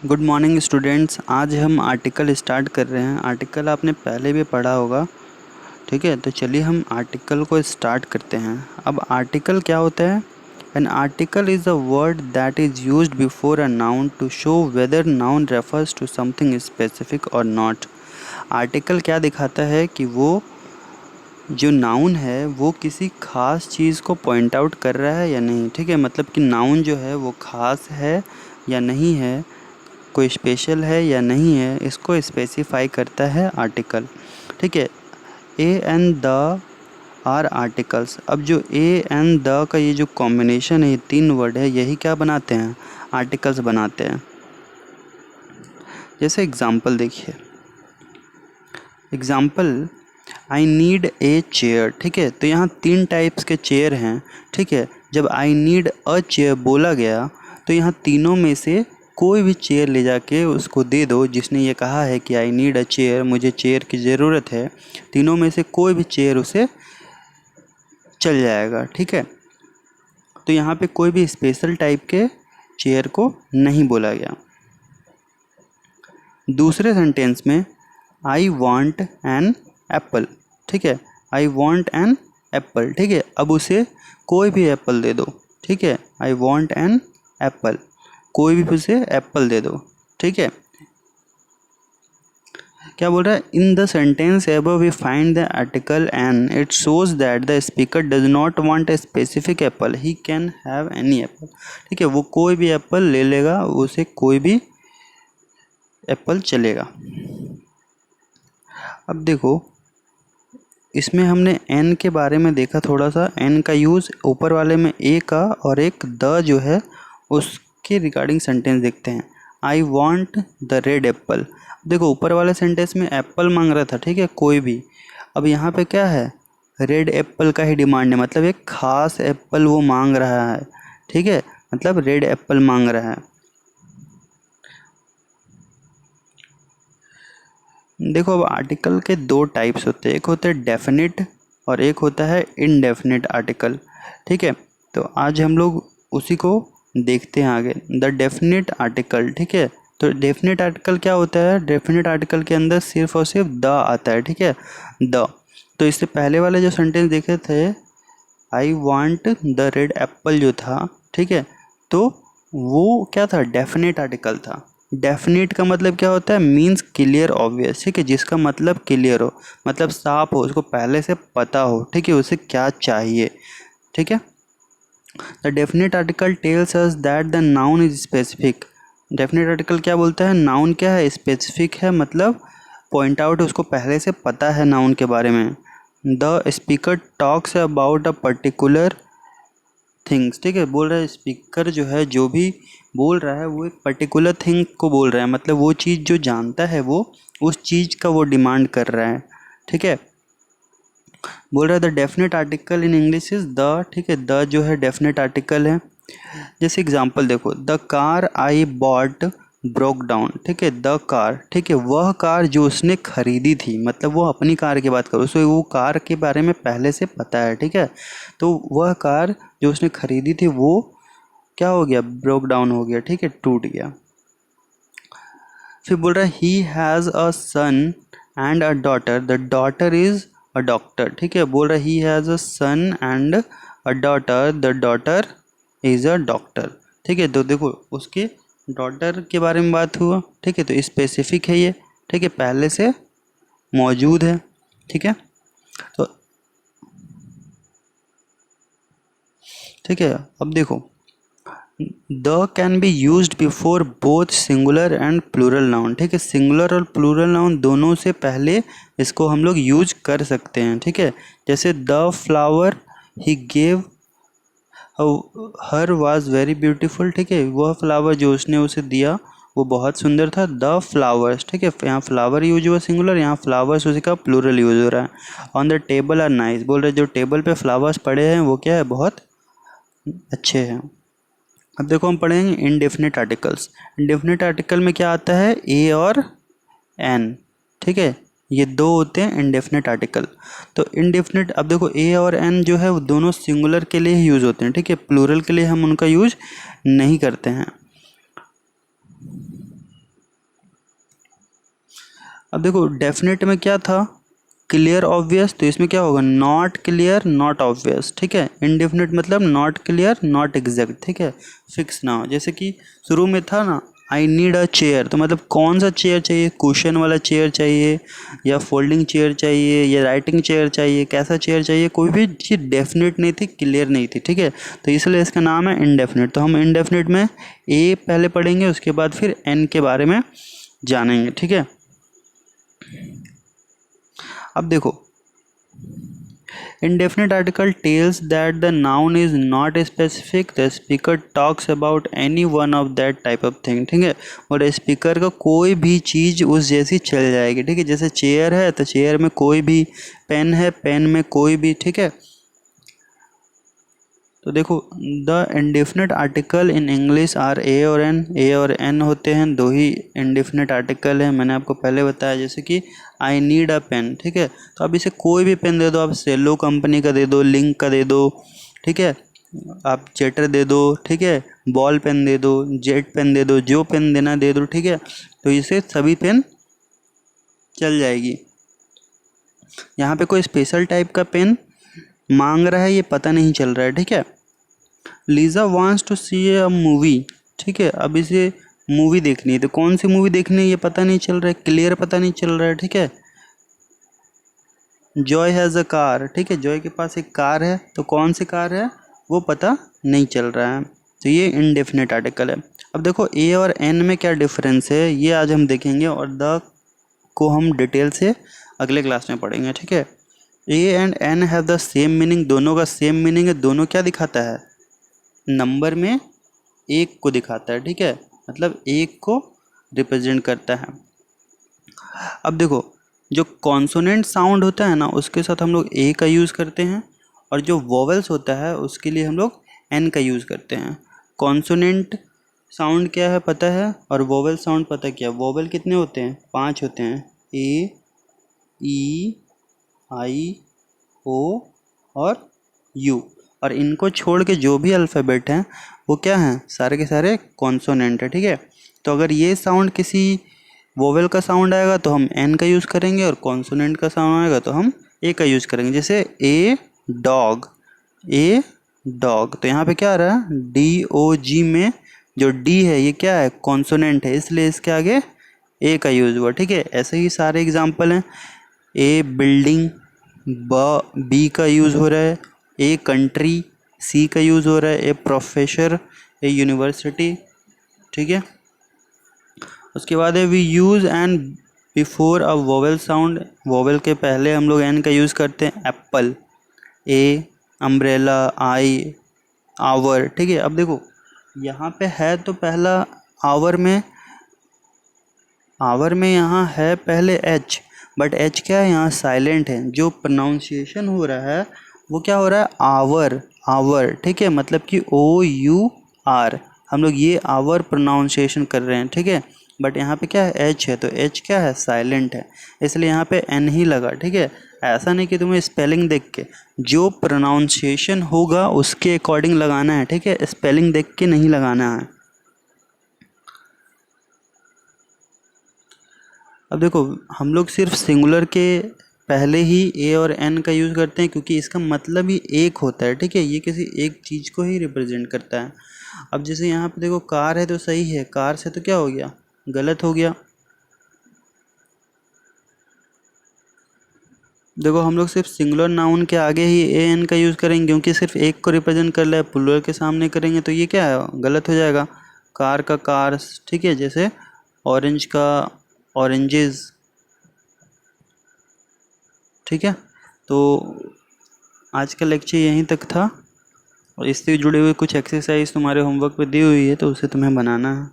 Good morning students. आज हम article start कर रहे हैं। आर्टिकल आपने पहले भी पढ़ा होगा, ठीक है। तो चलिए हम आर्टिकल को स्टार्ट करते हैं। अब आर्टिकल क्या होता है? An article is a word that is used before a noun to show whether noun refers to something specific और नॉट। आर्टिकल क्या दिखाता है कि वो जो नाउन है वो किसी खास चीज़ को पॉइंट आउट कर रहा है या नहीं, ठीक है। मतलब कि नाउन जो है वो खास है या नहीं है, कोई स्पेशल है या नहीं है, इसको स्पेसिफाई करता है आर्टिकल, ठीक है। ए एंड द आर आर्टिकल्स। अब जो ए एंड द का ये जो कॉम्बिनेशन है, ये तीन वर्ड है, यही क्या बनाते हैं? आर्टिकल्स बनाते हैं। जैसे एग्जाम्पल देखिए, example I need a chair, ठीक है। तो यहाँ तीन टाइप्स के चेयर हैं, ठीक है। जब आई नीड अ चेयर बोला गया तो यहाँ तीनों में से कोई भी चेयर ले जाके उसको दे दो। जिसने ये कहा है कि आई नीड अ चेयर, मुझे चेयर की ज़रूरत है, तीनों में से कोई भी चेयर उसे चल जाएगा, ठीक है। तो यहाँ पे कोई भी स्पेशल टाइप के चेयर को नहीं बोला गया। दूसरे सेंटेंस में आई वॉन्ट एन एप्पल, ठीक है। आई वॉन्ट एन एप्पल, ठीक है। अब उसे कोई भी एप्पल दे दो, ठीक है। आई वॉन्ट एन एप्पल, कोई भी उसे एप्पल दे दो, ठीक है। क्या बोल रहा है? In the sentence above we find the article and it shows that the speaker does not want a specific apple, he can have any apple, ठीक है। वो कोई भी एप्पल ले लेगा, उसे कोई भी एप्पल चलेगा। अब देखो, इसमें हमने एन के बारे में देखा थोड़ा सा। एन का यूज़ ऊपर वाले में ए का और एक द जो है उसके रिगार्डिंग सेंटेंस देखते हैं। I want the red Apple. देखो ऊपर वाले सेंटेंस में एप्पल मांग रहा था, ठीक है, कोई भी। अब यहाँ पे क्या है? रेड एप्पल का ही डिमांड है, मतलब एक ख़ास एप्पल वो मांग रहा है, ठीक है। मतलब रेड एप्पल मांग रहा है। देखो अब आर्टिकल के दो टाइप्स होते हैं, एक होता है डेफिनिट और एक होता है इनडेफिनिट आर्टिकल, ठीक है। तो आज हम लोग उसी को देखते हैं आगे, द डेफिनिट आर्टिकल, ठीक है। तो डेफिनिट आर्टिकल क्या होता है? डेफिनिट आर्टिकल के अंदर सिर्फ और सिर्फ द आता है, ठीक है, द। तो इससे पहले वाले जो सेंटेंस देखे थे, I want the red Apple जो था, ठीक है, तो वो क्या था? डेफिनेट आर्टिकल था। डेफिनेट का मतलब क्या होता है? मीन्स क्लियर ऑब्वियस, ठीक है, जिसका मतलब क्लियर हो, मतलब साफ हो, उसको पहले से पता हो, ठीक है, उसे क्या चाहिए, ठीक है। The definite article tells us that the noun is specific. Definite article क्या बोलता है? नाउन क्या है? स्पेसिफिक है, मतलब पॉइंट आउट उसको पहले से पता है नाउन के बारे में। The speaker talks about a particular things, ठीक है। बोल रहा है स्पीकर जो है, जो भी बोल रहा है वो एक पर्टिकुलर थिंग को बोल रहा है, मतलब वो चीज़ जो जानता है वो उस चीज़ का वो डिमांड कर रहा है, ठीक है। बोल रहा है the definite article in English is the, ठीक है, द जो है डेफिनेट आर्टिकल है। जैसे एग्जांपल देखो, the car I bought broke down, ठीक है। द कार, ठीक है, वह कार जो उसने खरीदी थी, मतलब वो अपनी कार की बात करो, उसे वो कार के बारे में पहले से पता है, ठीक है। तो वह कार जो उसने खरीदी थी वो क्या हो गया? ब्रोक डाउन हो गया, ठीक है, टूट गया। फिर बोल रहा है he has a son and a daughter, the daughter is a doctor, ठीक है। बोल रहा है he has a son and a daughter, the daughter is a doctor, ठीक है। तो देखो उसके डॉटर के बारे में बात हुआ, ठीक है, तो स्पेसिफिक है ये, ठीक है, पहले से मौजूद है, ठीक है। तो ठीक है, अब देखो the can be use before both singular and plural noun, ठीक है। सिंगुलर और प्लूरल नाउन दोनों से पहले इसको हम लोग यूज कर सकते हैं, ठीक है। जैसे the flower he gave her was very beautiful, ठीक है, वह फ्लावर जो उसने उसे दिया वो बहुत सुंदर था। द फ्लावर्स, ठीक है, यहाँ फ्लावर यूज हुआ सिंगुलर, यहाँ फ्लावर्स उसी का प्लूरल यूज हो रहा है। On the table are nice, बोल रहे जो टेबल पे फ्लावर्स पड़े हैं वो क्या है? बहुत अच्छे हैं। अब देखो हम पढ़ेंगे इनडेफिनेट आर्टिकल्स। इनडेफिनेट आर्टिकल में क्या आता है? ए और एन, ठीक है, ये दो होते हैं इनडेफिनेट आर्टिकल। तो इनडेफिनेट, अब देखो ए और एन जो है वो दोनों सिंगुलर के लिए ही यूज़ होते हैं, ठीक है, प्लूरल के लिए हम उनका यूज नहीं करते हैं। अब देखो डेफिनेट में क्या था, क्लियर ऑब्वियस, तो इसमें क्या होगा, नॉट क्लियर नॉट ऑब्वियस, ठीक है। इनडेफिनेट मतलब नॉट क्लियर नॉट एग्जैक्ट, ठीक है, फिक्स ना हो। जैसे कि शुरू में था ना, आई नीड अ चेयर, तो मतलब कौन सा चेयर चाहिए, कुशन वाला चेयर चाहिए या फोल्डिंग चेयर चाहिए या राइटिंग चेयर चाहिए, कैसा चेयर चाहिए, कोई भी चीज़ डेफिनेट नहीं थी, क्लियर नहीं थी, ठीक है। तो इसलिए इसका नाम है इनडेफिनेट। तो हम इनडेफिनेट में ए पहले पढ़ेंगे, उसके बाद फिर एन के बारे में जानेंगे, ठीक है। अब देखो, indefinite article tells that the noun is not specific, the speaker talks about any one of that type of thing, ठीक है। और स्पीकर का कोई भी चीज़ उस जैसी चल जाएगी, ठीक है। जैसे चेयर है तो चेयर में कोई भी, पेन है पेन में कोई भी, ठीक है। तो देखो, the indefinite article in English are a और एन, ए और एन होते हैं, दो ही इंडेफिनेट आर्टिकल है, मैंने आपको पहले बताया। जैसे कि आई नीड अ पेन, ठीक है, तो अब इसे कोई भी पेन दे दो, आप सेलो कंपनी का दे दो, लिंक का दे दो, ठीक है, आप जेटर दे दो, ठीक है, बॉल पेन दे दो, जेट पेन दे दो, जो पेन देना दे दो, ठीक है। तो इसे सभी पेन चल जाएगी। यहाँ पे कोई स्पेशल टाइप का पेन मांग रहा है, ये पता नहीं चल रहा है, ठीक है। Lisa wants to see a movie, ठीक है, अब इसे मूवी देखनी है, तो कौन सी मूवी देखनी है ये पता नहीं चल रहा है, क्लियर पता नहीं चल रहा है, ठीक है। जॉय हैज़ अ कार, ठीक है, जॉय के पास एक कार है, तो कौन सी कार है वो पता नहीं चल रहा है, तो ये इनडेफिनेट आर्टिकल है। अब देखो ए और एन में क्या डिफरेंस है, ये आज हम देखेंगे, और द को हम डिटेल से अगले क्लास में पढ़ेंगे, ठीक है। ए and an have the same meaning, दोनों का सेम मीनिंग है, दोनों क्या दिखाता है, नंबर में एक को दिखाता है, ठीक है, मतलब एक को रिप्रेजेंट करता है। अब देखो, जो कॉन्सोनेंट साउंड होता है ना, उसके साथ हम लोग ए का यूज़ करते हैं, और जो वोवेल्स होता है उसके लिए हम लोग एन का यूज़ करते हैं। कॉन्सोनेंट साउंड क्या है पता है, और वोवेल साउंड पता क्या है। वोवेल कितने होते हैं, 5 होते हैं, ए, ई, आई, ओ और यू, और इनको छोड़ के जो भी अल्फ़ाबेट हैं वो क्या हैं, सारे के सारे कॉन्सोनेंट है, ठीक है। तो अगर ये साउंड किसी वोवेल का साउंड आएगा तो हम एन का यूज़ करेंगे, और कॉन्सोनेंट का साउंड आएगा तो हम ए का यूज़ करेंगे। जैसे ए डॉग, ए डॉग, तो यहाँ पे क्या आ रहा है, डी ओ जी में जो डी है ये क्या है, कॉन्सोनेंट है, इसलिए इसके आगे ए का यूज़ हुआ, ठीक है। ऐसे ही सारे एग्जाम्पल हैं, ए बिल्डिंग, बी का यूज़ हो रहा है, ए कंट्री, सी का यूज़ हो रहा है, ए प्रोफेसर, ए यूनिवर्सिटी, ठीक है। उसके बाद है we use an before a vowel sound, vowel के पहले हम लोग एन का यूज़ करते हैं, apple, a, umbrella, I, hour, ठीक है। अब देखो यहाँ पे है तो पहला आवर में यहाँ है पहले एच, बट एच क्या है, यहाँ साइलेंट है, जो प्रोनाउंसिएशन हो रहा है वो क्या हो रहा है, आवर, आवर, ठीक है, मतलब कि ओ यू आर, हम लोग ये आवर प्रोनाउंसिएशन कर रहे हैं, ठीक है। बट यहाँ पे क्या है, एच है, तो एच क्या है, साइलेंट है, इसलिए यहाँ पे एन ही लगा, ठीक है। ऐसा नहीं कि तुम्हें स्पेलिंग देख के, जो प्रोनाउंसिएशन होगा उसके अकॉर्डिंग लगाना है, ठीक है, स्पेलिंग देख के नहीं लगाना है। अब देखो, हम लोग सिर्फ सिंगुलर के पहले ही ए और एन का यूज़ करते हैं, क्योंकि इसका मतलब ही एक होता है, ठीक है, ये किसी एक चीज़ को ही रिप्रेजेंट करता है। अब जैसे यहाँ पे देखो कार है तो सही है, कार से तो क्या हो गया, गलत हो गया। देखो हम लोग सिर्फ सिंगुलर नाउन के आगे ही ए एन का यूज़ करेंगे, क्योंकि सिर्फ एक को रिप्रेजेंट कर रहा है, प्लूरल के सामने करेंगे तो ये क्या है, गलत हो जाएगा। कार का कार्स, ठीक है, जैसे ऑरेंज का ऑरेंजेस, ठीक है। तो आज का लेक्चर यहीं तक था, और इससे जुड़े हुए कुछ एक्सरसाइज तुम्हारे होमवर्क पे दी हुई है, तो उसे तुम्हें बनाना है।